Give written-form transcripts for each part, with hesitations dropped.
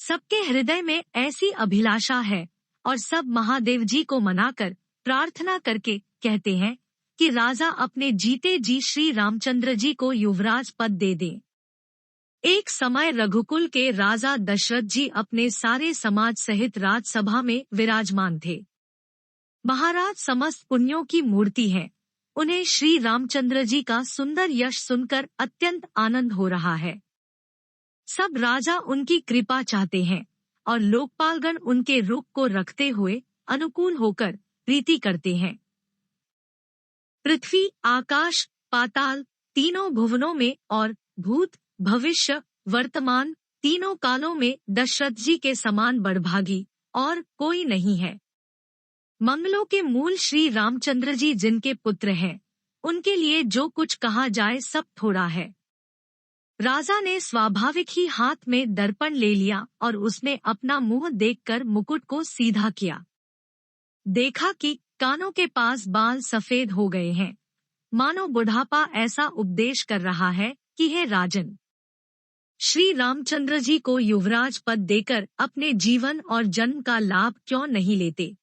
सबके हृदय में ऐसी अभिलाषा है और सब महादेव जी को मनाकर प्रार्थना करके कहते हैं कि राजा अपने जीते जी श्री रामचंद्र जी को युवराज पद दे दे। एक समय रघुकुल के राजा दशरथ जी अपने सारे समाज सहित राजसभा में विराजमान थे। महाराज समस्त पुण्यों की मूर्ति हैं। उन्हें श्री रामचंद्र जी का सुंदर यश सुनकर अत्यंत आनंद हो रहा है। सब राजा उनकी कृपा चाहते हैं और लोकपालगण उनके रुख को रखते हुए अनुकूल होकर प्रीति करते हैं। पृथ्वी, आकाश, पाताल तीनों भुवनों में और भूत, भविष्य, वर्तमान तीनों कालों में दशरथ जी के समान बड़भागी और कोई नहीं है। मंगलों के मूल श्री रामचंद्र जी जिनके पुत्र हैं, उनके लिए जो कुछ कहा जाए सब थोड़ा है। राजा ने स्वाभाविक ही हाथ में दर्पण ले लिया और उसमें अपना मुंह देखकर मुकुट को सीधा किया। देखा कि कानों के पास बाल सफेद हो गए हैं, मानो बुढ़ापा ऐसा उपदेश कर रहा है कि हे राजन, श्री रामचंद्र जी को युवराज पद देकर अपने जीवन और जन्म का लाभ क्यों नहीं लेते।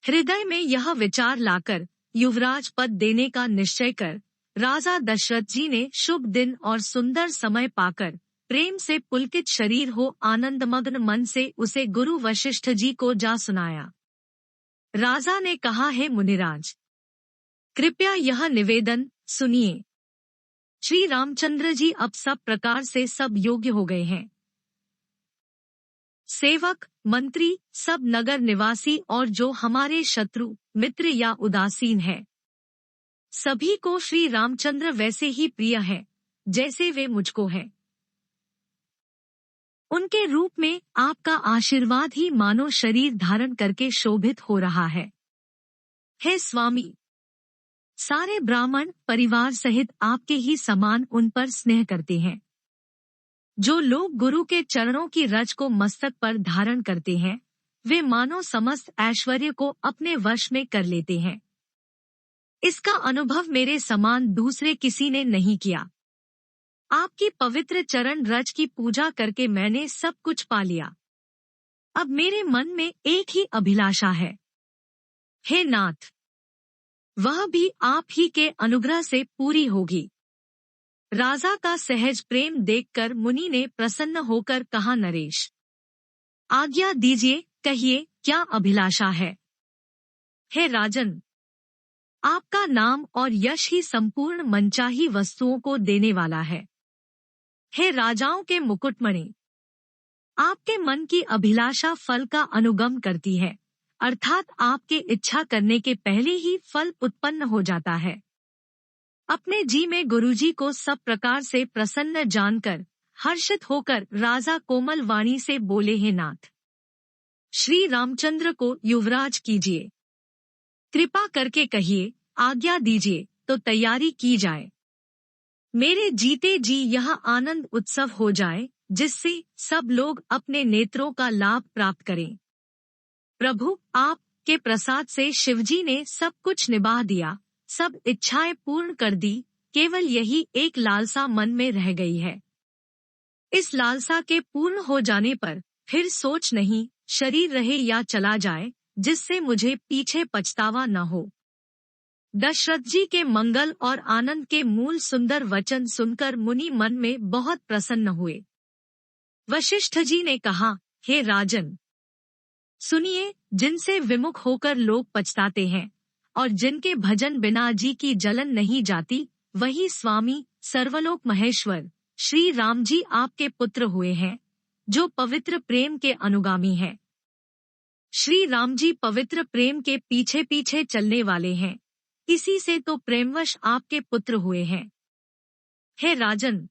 हृदय में यह विचार लाकर युवराज पद देने का निश्चय कर राजा दशरथ जी ने शुभ दिन और सुंदर समय पाकर प्रेम से पुलकित शरीर हो आनंदमग्न मन से उसे गुरु वशिष्ठ जी को जा सुनाया। राजा ने कहा, हे मुनिराज, कृपया यह निवेदन सुनिए। श्री रामचंद्र जी अब सब प्रकार से सब योग्य हो गए हैं। सेवक, मंत्री, सब नगर निवासी और जो हमारे शत्रु, मित्र या उदासीन है, सभी को श्री रामचंद्र वैसे ही प्रिय हैं जैसे वे मुझको हैं। उनके रूप में आपका आशीर्वाद ही मानो शरीर धारण करके शोभित हो रहा है। हे स्वामी, सारे ब्राह्मण परिवार सहित आपके ही समान उन पर स्नेह करते हैं। जो लोग गुरु के चरणों की रज को मस्तक पर धारण करते हैं, वे मानो समस्त ऐश्वर्य को अपने वश में कर लेते हैं। इसका अनुभव मेरे समान दूसरे किसी ने नहीं किया। आपकी पवित्र चरण रज की पूजा करके मैंने सब कुछ पा लिया। अब मेरे मन में एक ही अभिलाषा है, हे नाथ, वह भी आप ही के अनुग्रह से पूरी होगी। राजा का सहज प्रेम देखकर मुनि ने प्रसन्न होकर कहा, नरेश, आज्ञा दीजिए, कहिए क्या अभिलाषा है। हे राजन, आपका नाम और यश ही संपूर्ण मनचाही वस्तुओं को देने वाला है। हे राजाओं के मुकुटमणि, आपके मन की अभिलाषा फल का अनुगम करती है, अर्थात आपके इच्छा करने के पहले ही फल उत्पन्न हो जाता है। अपने जी में गुरुजी को सब प्रकार से प्रसन्न जानकर हर्षित होकर राजा कोमल वाणी से बोले, हे नाथ, श्री रामचंद्र को युवराज कीजिए। कृपा करके कहिए, आज्ञा दीजिए तो तैयारी की जाए। मेरे जीते जी यह आनंद उत्सव हो जाए जिससे सब लोग अपने नेत्रों का लाभ प्राप्त करें। प्रभु, आप के प्रसाद से शिवजी ने सब कुछ निभा दिया, सब इच्छाएं पूर्ण कर दी, केवल यही एक लालसा मन में रह गई है। इस लालसा के पूर्ण हो जाने पर फिर सोच नहीं, शरीर रहे या चला जाए, जिससे मुझे पीछे पछतावा न हो। दशरथ जी के मंगल और आनंद के मूल सुंदर वचन सुनकर मुनि मन में बहुत प्रसन्न हुए। वशिष्ठ जी ने कहा, हे राजन, सुनिए, जिनसे विमुख होकर लोग पछताते हैं और जिनके भजन बिना जी की जलन नहीं जाती, वही स्वामी सर्वलोक महेश्वर श्री राम जी आपके पुत्र हुए हैं, जो पवित्र प्रेम के अनुगामी हैं। श्री राम जी पवित्र प्रेम के पीछे पीछे चलने वाले हैं, इसी से तो प्रेमवश आपके पुत्र हुए हैं। हे राजन,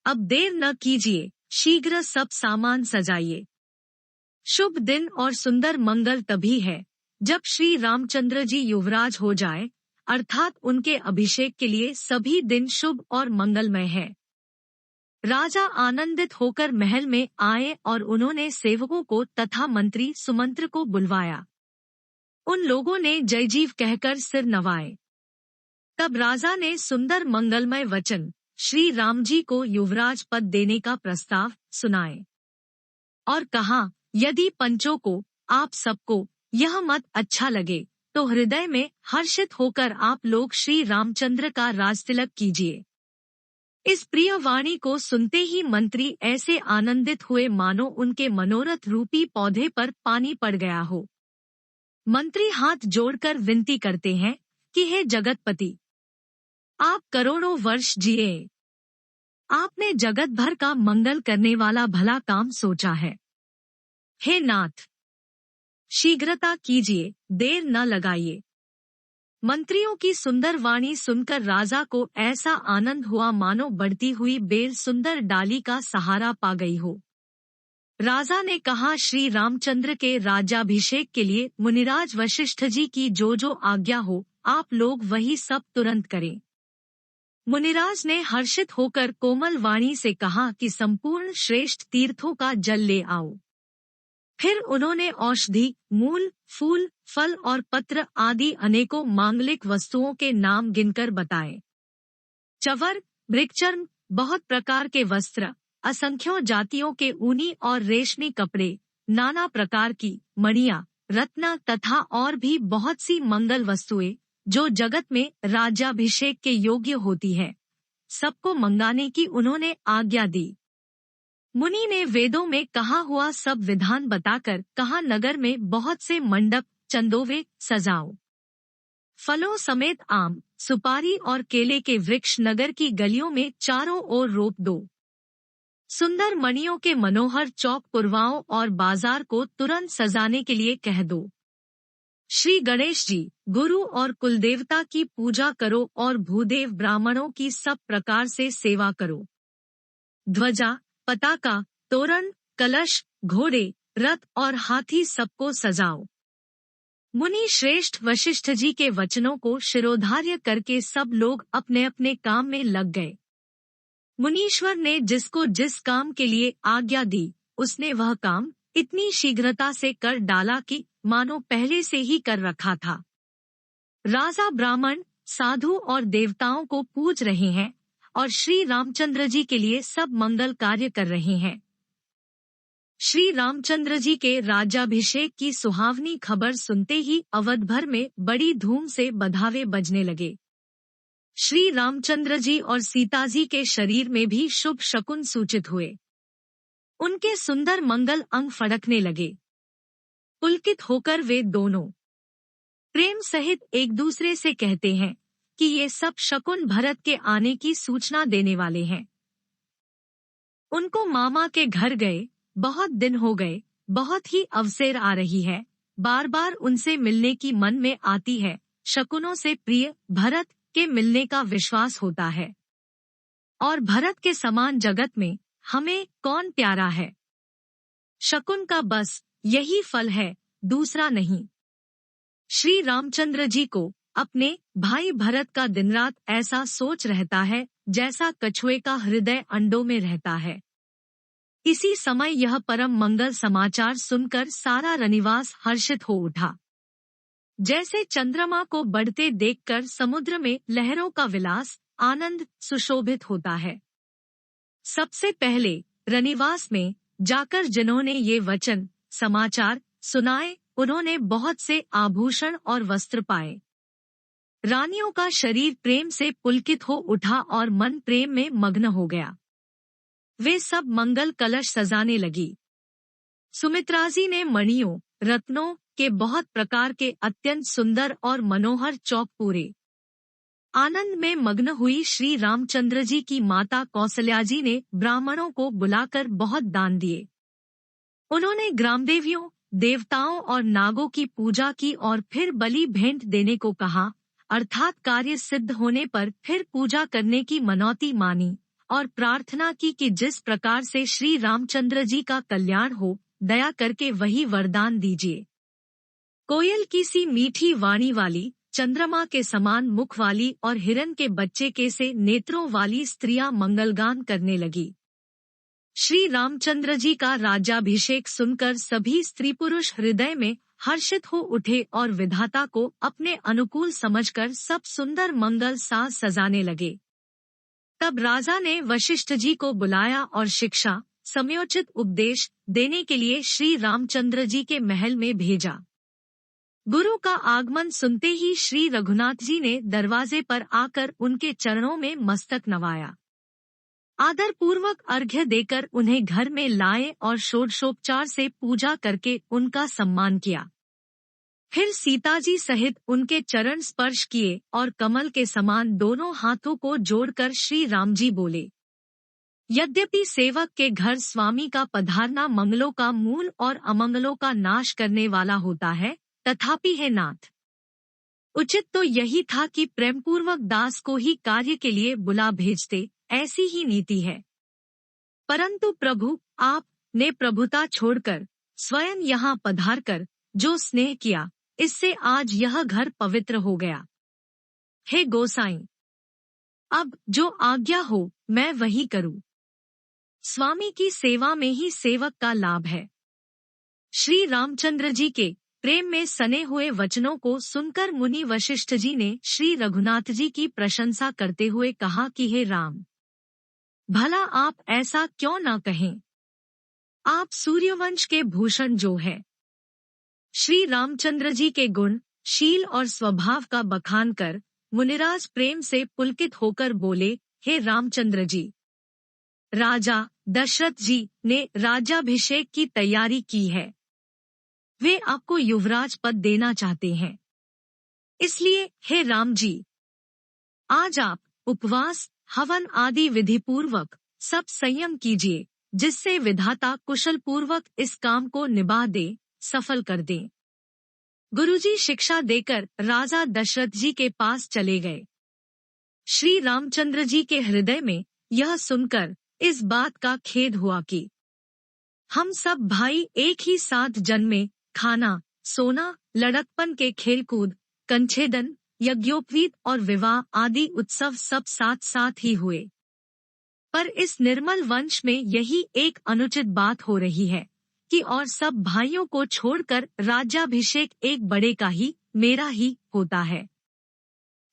अब देर न कीजिए, शीघ्र सब सामान सजाइए। शुभ दिन और सुंदर मंगल तभी है जब श्री रामचंद्र जी युवराज हो जाए, अर्थात उनके अभिषेक के लिए सभी दिन शुभ और मंगलमय है। राजा आनंदित होकर महल में आए और उन्होंने सेवकों को तथा मंत्री सुमंत्र को बुलवाया। उन लोगों ने जयजीव कहकर सिर नवाए। तब राजा ने सुंदर मंगलमय वचन श्री राम जी को युवराज पद देने का प्रस्ताव सुनाए। और कहा, यदि पंचों को, आप सबको, यह मत अच्छा लगे तो हृदय में हर्षित होकर आप लोग श्री रामचंद्र का राजतिलक कीजिए। इस प्रिय वाणी को सुनते ही मंत्री ऐसे आनंदित हुए मानो उनके मनोरथ रूपी पौधे पर पानी पड़ गया हो। मंत्री हाथ जोड़कर विनती करते हैं कि हे जगतपति, आप करोड़ों वर्ष जिए। आपने जगत भर का मंगल करने वाला भला काम सोचा है। हे नाथ, शीघ्रता कीजिए, देर न लगाइए। मंत्रियों की सुंदर वाणी सुनकर राजा को ऐसा आनंद हुआ मानो बढ़ती हुई बेल सुंदर डाली का सहारा पा गई हो। राजा ने कहा, श्री रामचंद्र के राज्याभिषेक के लिए मुनिराज वशिष्ठ जी की जो आज्ञा हो, आप लोग वही सब तुरंत करें। मुनिराज ने हर्षित होकर कोमल वाणी से कहा कि संपूर्ण श्रेष्ठ तीर्थों का जल ले आओ। फिर उन्होंने औषधि, मूल, फूल, फल और पत्र आदि अनेकों मांगलिक वस्तुओं के नाम गिनकर बताए। चवर, मृगचर्म, बहुत प्रकार के वस्त्र, असंख्यों जातियों के ऊनी और रेशमी कपड़े, नाना प्रकार की मणियां, रत्न तथा और भी बहुत सी मंगल वस्तुएं जो जगत में राज्याभिषेक के योग्य होती है, सबको मंगाने की उन्होंने आज्ञा दी। मुनि ने वेदों में कहा हुआ सब विधान बताकर कहा, नगर में बहुत से मंडप, चंदोवे सजाओ। फलों समेत आम, सुपारी और केले के वृक्ष नगर की गलियों में चारों ओर रोप दो। सुंदर मणियों के मनोहर चौक पुरवाओं और बाजार को तुरंत सजाने के लिए कह दो। श्री गणेश जी, गुरु और कुलदेवता की पूजा करो और भूदेव ब्राह्मणों की सब प्रकार से सेवा करो। ध्वजा, पताका, तोरण, कलश, घोड़े, रथ और हाथी सबको सजाओ। मुनि श्रेष्ठ वशिष्ठ जी के वचनों को शिरोधार्य करके सब लोग अपने अपने काम में लग गए। मुनीश्वर ने जिसको जिस काम के लिए आज्ञा दी, उसने वह काम इतनी शीघ्रता से कर डाला कि मानो पहले से ही कर रखा था। राजा ब्राह्मण, साधु और देवताओं को पूज रहे हैं और श्री रामचंद्र जी के लिए सब मंगल कार्य कर रहे हैं। श्री रामचंद्र जी के राज्याभिषेक की सुहावनी खबर सुनते ही अवध भर में बड़ी धूम से बधावे बजने लगे। श्री रामचंद्र जी और सीता जी के शरीर में भी शुभ शकुन सूचित हुए। उनके सुंदर मंगल अंग फड़कने लगे। पुलकित होकर वे दोनों प्रेम सहित एक दूसरे से कहते हैं कि ये सब शकुन भरत के आने की सूचना देने वाले हैं। उनको मामा के घर गए, बहुत दिन हो गए, बहुत ही अवसर आ रही है, बार बार उनसे मिलने की मन में आती है। शकुनों से प्रिय भरत के मिलने का विश्वास होता है, और भरत के समान जगत में हमें कौन प्यारा है। शकुन का बस यही फल है, दूसरा नहीं। श्री रामचंद्र जी को अपने भाई भरत का दिन रात ऐसा सोच रहता है जैसा कछुए का हृदय अंडों में रहता है। इसी समय यह परम मंगल समाचार सुनकर सारा रनिवास हर्षित हो उठा। जैसे चंद्रमा को बढ़ते देखकर समुद्र में लहरों का विलास, आनंद सुशोभित होता है। सबसे पहले रनिवास में जाकर जिन्होंने ये वचन समाचार सुनाए, उन्होंने बहुत से आभूषण और वस्त्र पाए। रानियों का शरीर प्रेम से पुलकित हो उठा और मन प्रेम में मग्न हो गया। वे सब मंगल कलश सजाने लगी। सुमित्रा जी ने मणियों, रत्नों के बहुत प्रकार के अत्यंत सुंदर और मनोहर चौक पूरे। आनंद में मग्न हुई श्री रामचंद्र जी की माता कौसल्या जी ने ब्राह्मणों को बुलाकर बहुत दान दिए। उन्होंने ग्रामदेवियों, देवताओं और नागों की पूजा की और फिर बलि भेंट देने को कहा, अर्थात कार्य सिद्ध होने पर फिर पूजा करने की मनौती मानी और प्रार्थना की कि जिस प्रकार से श्री रामचंद्र जी का कल्याण हो, दया करके वही वरदान दीजिए। कोयल की सी मीठी वाणी वाली, चंद्रमा के समान मुख वाली और हिरन के बच्चे के से नेत्रों वाली स्त्रियां मंगलगान करने लगी। श्री रामचंद्र जी का राज्याभिषेक सुनकर सभी स्त्री पुरुष हृदय में हर्षित हो उठे और विधाता को अपने अनुकूल समझकर सब सुंदर मंगल साज सजाने लगे। तब राजा ने वशिष्ठ जी को बुलाया और शिक्षा, समयोचित उपदेश देने के लिए श्री रामचंद्र जी के महल में भेजा। गुरु का आगमन सुनते ही श्री रघुनाथ जी ने दरवाजे पर आकर उनके चरणों में मस्तक नवाया। आदर पूर्वक अर्घ्य देकर उन्हें घर में लाए और षोडशोपचार से पूजा करके उनका सम्मान किया। फिर सीता जी सहित उनके चरण स्पर्श किए और कमल के समान दोनों हाथों को जोड़कर श्री राम जी बोले, यद्यपि सेवक के घर स्वामी का पधारना मंगलों का मूल और अमंगलों का नाश करने वाला होता है, तथापि हे नाथ, उचित तो यही था कि प्रेमपूर्वक दास को ही कार्य के लिए बुला भेजते, ऐसी ही नीति है। परंतु प्रभु, आप ने प्रभुता छोड़कर स्वयं यहाँ पधारकर जो स्नेह किया, इससे आज यह घर पवित्र हो गया। हे गोसाईं, अब जो आज्ञा हो मैं वही करूं। स्वामी की सेवा में ही सेवक का लाभ है। श्री रामचंद्र जी के प्रेम में सने हुए वचनों को सुनकर मुनि वशिष्ठ जी ने श्री रघुनाथ जी की प्रशंसा करते हुए कहा कि हे राम, भला आप ऐसा क्यों न कहें। आप सूर्यवंश के भूषण जो है। श्री रामचंद्र जी के गुण, शील और स्वभाव का बखान कर मुनिराज प्रेम से पुलकित होकर बोले, हे रामचंद्र जी, राजा दशरथ जी ने राज्याभिषेक की तैयारी की है। वे आपको युवराज पद देना चाहते हैं। इसलिए हे राम जी, आज आप उपवास, हवन आदि विधि पूर्वक सब संयम कीजिए, जिससे विधाता कुशल पूर्वक इस काम को निभा दे, सफल कर दे। गुरुजी शिक्षा देकर राजा दशरथ जी के पास चले गए। श्री रामचंद्र जी के हृदय में यह सुनकर इस बात का खेद हुआ कि हम सब भाई एक ही साथ जन्मे, खाना, सोना, लड़कपन के खेलकूद, कंछेदन, यज्ञोपवीत और विवाह आदि उत्सव सब साथ साथ ही हुए। पर इस निर्मल वंश में यही एक अनुचित बात हो रही है कि और सब भाइयों को छोड़कर राज्याभिषेक एक बड़े का ही, मेरा ही होता है।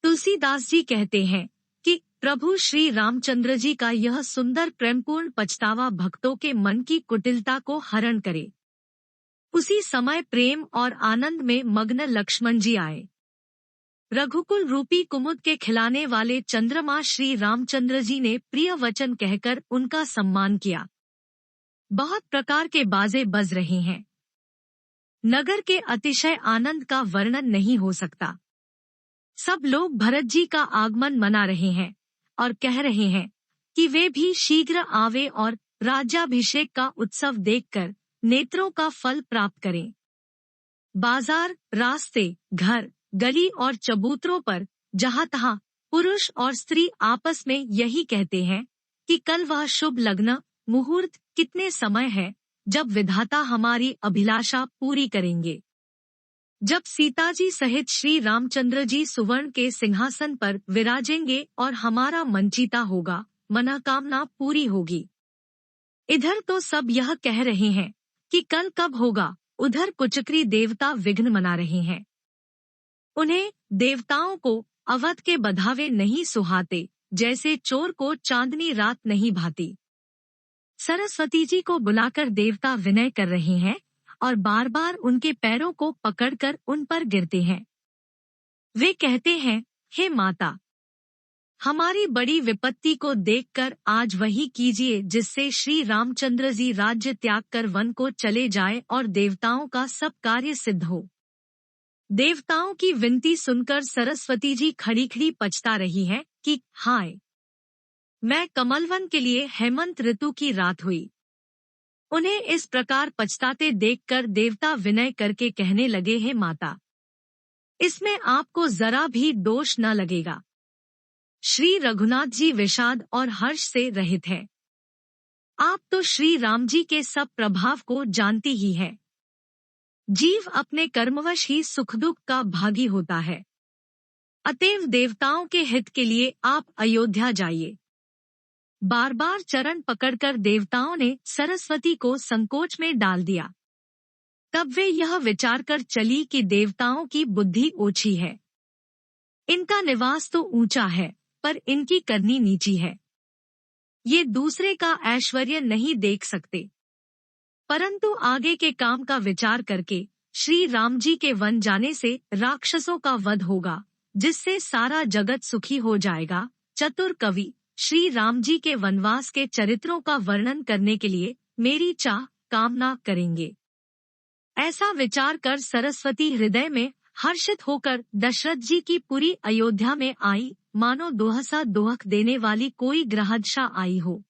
तुलसीदास जी कहते हैं कि प्रभु श्री रामचंद्र जी का यह सुंदर प्रेमपूर्ण पछतावा भक्तों के मन की कुटिलता को हरण करे। उसी समय प्रेम और आनंद में मग्न लक्ष्मण जी आए। रघुकुल रूपी कुमुद के खिलाने वाले चंद्रमा श्री रामचंद्र जी ने प्रिय वचन कहकर उनका सम्मान किया। बहुत प्रकार के बाजे बज रहे हैं। नगर के अतिशय आनंद का वर्णन नहीं हो सकता। सब लोग भरत जी का आगमन मना रहे हैं और कह रहे हैं कि वे भी शीघ्र आवे और राज्याभिषेक का उत्सव देखकर नेत्रों का फल प्राप्त करें। बाजार, रास्ते, घर, गली और चबूतरों पर जहाँ तहाँ पुरुष और स्त्री आपस में यही कहते हैं कि कल वह शुभ लग्न मुहूर्त कितने समय है जब विधाता हमारी अभिलाषा पूरी करेंगे। जब सीता जी सहित श्री रामचंद्र जी सुवर्ण के सिंहासन पर विराजेंगे और हमारा मनचीता होगा, मनोकामना पूरी होगी। इधर तो सब यह कह रहे हैं कि कल कब होगा, उधर कुचक्री देवता विघ्न मना रहे हैं। उन्हें देवताओं को अवध के बधावे नहीं सुहाते, जैसे चोर को चांदनी रात नहीं भाती। सरस्वती जी को बुलाकर देवता विनय कर रहे हैं और बार बार उनके पैरों को पकड़कर उन पर गिरते हैं। वे कहते हैं, हे माता, हमारी बड़ी विपत्ति को देखकर आज वही कीजिए जिससे श्री रामचंद्र जी राज्य त्याग कर वन को चले जाए और देवताओं का सब कार्य सिद्ध हो। देवताओं की विनती सुनकर सरस्वती जी खड़ी खड़ी पछता रही है कि हाय, मैं कमलवन के लिए हेमंत ऋतु की रात हुई। उन्हें इस प्रकार पछताते देखकर देवता विनय करके कहने लगे, हे माता, इसमें आपको जरा भी दोष न लगेगा। श्री रघुनाथ जी विषाद और हर्ष से रहित है। आप तो श्री राम जी के सब प्रभाव को जानती ही है। जीव अपने कर्मवश ही सुख दुख का भागी होता है। अतएव देवताओं के हित के लिए आप अयोध्या जाइए। बार बार चरण पकड़कर देवताओं ने सरस्वती को संकोच में डाल दिया। तब वे यह विचार कर चली कि देवताओं की बुद्धि ओछी है। इनका निवास तो ऊंचा है, पर इनकी करनी नीची है। ये दूसरे का ऐश्वर्य नहीं देख सकते, परंतु आगे के काम का विचार करके श्री राम जी के वन जाने से राक्षसों का वध होगा, जिससे सारा जगत सुखी हो जाएगा। चतुर कवि श्री राम जी के वनवास के चरित्रों का वर्णन करने के लिए मेरी चाह कामना करेंगे। ऐसा विचार कर सरस्वती हृदय में हर्षित होकर दशरथ जी की पुरी अयोध्या में आई, मानो दोहसा दोहक देने वाली कोई ग्रहदशा आई हो।